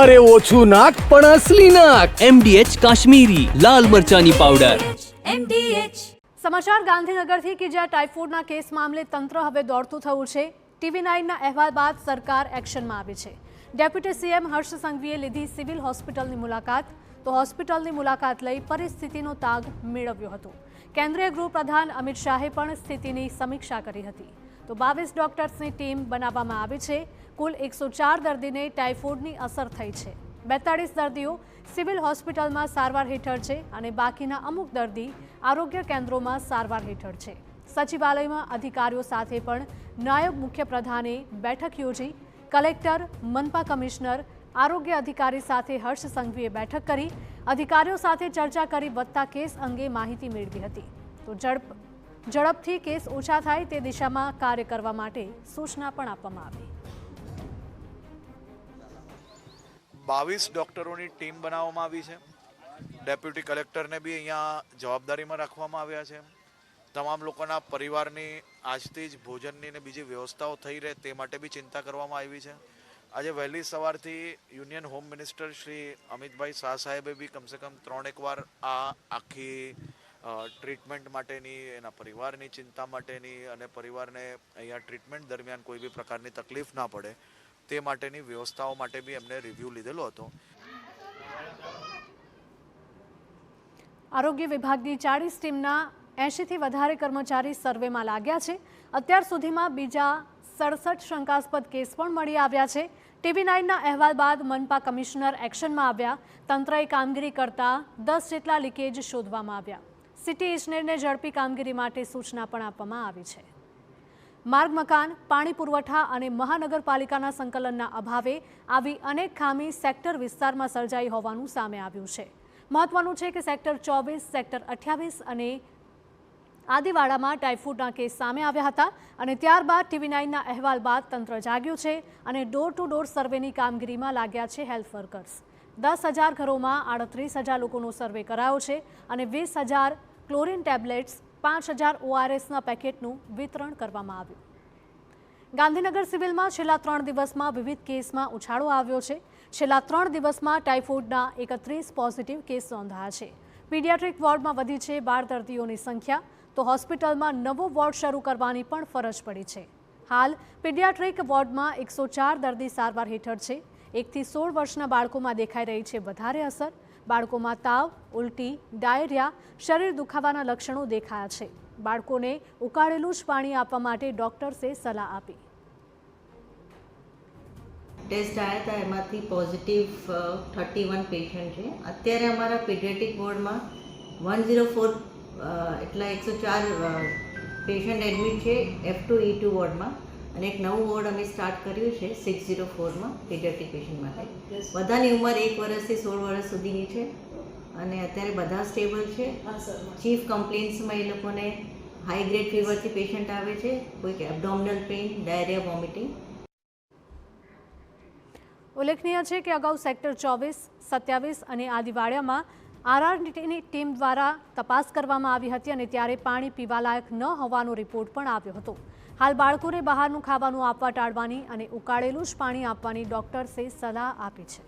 અરે ઓછું નાક પણ અસલી નાક. MDH કાશ્મીરી લાલ મરચાની પાવડર. સમાચાર ગાંધીનગરથી કે જ્યાં ટાઇફોઇડના કેસ મામલે તંત્ર હવે દોડતું થયું છે. TV9ના અહેવાલ બાદ સરકાર એક્શનમાં આવી છે. ડેપ્યુટી CM હર્ષ સંઘવીએ લીધી સિવિલ હોસ્પિટલની મુલાકાત. તો હોસ્પિટલની મુલાકાત લઈ પરિસ્થિતિનો તાગ મેળવ્યો હતો. કેન્દ્રીય ગૃહપ્રધાન અમિત શાહે પણ સ્થિતિની સમીક્ષા કરી હતી. તો 22 ડોક્ટર્સની ટીમ બનાવવામાં આવી છે. કુલ 104 દર્દીને ટાઇફોઇડની અસર થઈ છે. 42 દર્દીઓ સિવિલ હોસ્પિટલમાં સારવાર હેઠળ છે અને બાકીના અમુક દર્દી આરોગ્ય કેન્દ્રોમાં સારવાર હેઠળ છે. સચિવાલયમાં અધિકારીઓ સાથે પણ નાયબ મુખ્યપ્રધાને બેઠક યોજી. કલેક્ટર, મનપા કમિશનર, આરોગ્ય અધિકારી સાથે હર્ષ સંઘવીએ બેઠક કરી. અધિકારીઓ સાથે ચર્ચા કરી વધતા કેસ અંગે માહિતી મેળવી હતી. તો ઝડપથી કેસ ઓછા થાય તે દિશામાં કાર્ય કરવા માટે સૂચના પણ આપવામાં આવી. 22 ડોક્ટરોની ટીમ બનાવવામાં આવી છે. ડેપ્યુટી કલેક્ટરને બી અહીંયા જવાબદારીમાં રાખવામાં આવ્યા છે. તમામ લોકોના પરિવારની આજથી જ ભોજનની ને બીજી વ્યવસ્થાઓ થઈ રહે તે માટે બી ચિંતા કરવામાં આવી છે. આજે વહેલી સવારથી union home minister Shri Amitbhai Shah સાહેબે બી કમસે કમ 3-1 વાર આ આખી ટ્રીટમેન્ટ માટેની, એના પરિવારની ચિંતા માટેની અને પરિવારને અહીંયા ટ્રીટમેન્ટ દરમિયાન કોઈ બી પ્રકારની તકલીફ ના પડે તે માટેની વ્યવસ્થાઓ માટે બી એમને રિવ્યૂ લીધેલો હતો. આરોગ્ય વિભાગની 40 ટીમના 80થી વધારે કર્મચારી સર્વેમાં લાગ્યા છે. અત્યાર સુધીમાં બીજા 67 શંકાસ્પદ કેસ પણ મળી આવ્યા છે. TV9ના અહેવાલ બાદ મનપા કમિશનર એક્શનમાં આવ્યા. તંત્રએ કામગીરી કરતા 10 જેટલા લીકેજ શોધવામાં આવ્યા. સિટી ઇજનેરને ઝડપી કામગીરી માટે સૂચના પણ આપવામાં આવી છે. માર્ગ, મકાન, પાણી પુરવઠા અને મહાનગરપાલિકાના સંકલનના અભાવે આવી અનેક ખામી સેક્ટર વિસ્તારમાં સર્જાઈ હોવાનું સામે આવ્યું છે. મહત્વનું છે કે સેક્ટર 24, સેક્ટર 28 અને આદિવાડામાં ટાઇફોઇડના કેસ સામે આવ્યા હતા અને ત્યારબાદ TV9ના અહેવાલ બાદ તંત્ર જાગ્યું છે અને ડોર ટુ ડોર સર્વેની કામગીરીમાં લાગ્યા છે હેલ્થ વર્કર્સ. 10,000 ઘરોમાં 38,000 લોકોનો સર્વે કરાયો છે અને 20,000 ક્લોરીન ટેબ્લેટ્સ, 5,000 ORSના પેકેટનું વિતરણ કરવામાં આવ્યું. ગાંધીનગર સિવિલમાં છેલ્લા 3 દિવસમાં વિવિધ કેસમાં ઉછાળો આવ્યો છે. છેલ્લા 3 દિવસમાં ટાઇફોઇડના 31 પોઝિટિવ કેસ નોંધાયા છે. પીડિયાટ્રિક વોર્ડમાં વધી છે 12 દર્દીઓની સંખ્યા. તો હોસ્પિટલમાં નવો વોર્ડ શરૂ કરવાની પણ ફરજ પડી છે. હાલ પીડિયાટ્રિક વોર્ડમાં 104 દર્દી સારવાર હેઠળ છે. 1 થી 16 વર્ષના બાળકોમાં દેખાઈ રહી છે વધારે અસર. બાળકોમાં તાવ, ઉલટી, ડાયરિયા, શરીર દુખાવાના લક્ષણો દેખાયા છે. બાળકોને ઉકાળેલું જ પાણી આપવા માટે ડોક્ટર્સે સલાહ આપી. ટેસ્ટ આવ્યા હતા, એમાંથી પોઝિટિવ 31 પેશન્ટ છે. અત્યારે અમારા પીડિયાટ્રિક વોર્ડમાં 104 એટલા 104 પેશન્ટ એડમિટ છે F2 E2 વોર્ડમાં અને એક નવું વોર્ડ અમે સ્ટાર્ટ કર્યું છે 604માં પીડિયાટ્રિક પેશન્ટ માટે. બધાની ઉંમર 1 વર્ષથી 16 વર્ષ સુધીની છે અને અત્યારે બધા સ્ટેબલ છે. ચીફ કમ્પ્લેન્ટ્સમાં એ લોકોને હાઈ ગ્રેડ ફીવરથી પેશન્ટ આવે છે, કોઈક એબડોમિનલ પેઇન, ડાયરિયા, વોમિટિંગ. ઉલ્લેખનીય છે કે અગાઉ સેક્ટર 24, 27 અને આદિવાડિયામાં RRTની ટીમ દ્વારા તપાસ કરવામાં આવી હતી અને ત્યારે પાણી પીવાલાયક ન હોવાનો રિપોર્ટ પણ આવ્યો હતો. હાલ બાળકોને બહારનું ખાવાનું આપવા ટાળવાની અને ઉકાળેલું જ પાણી આપવાની ડોક્ટર્સે સલાહ આપી છે.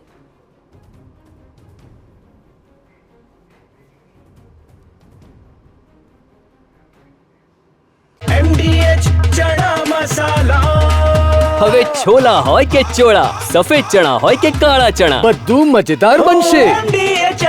MDH ચણા મસાલા. હવે છોલા હોય કે ચોળા, સફેદ ચણા હોય કે કાળા ચણા, બધું મજેદાર બનશે. MDH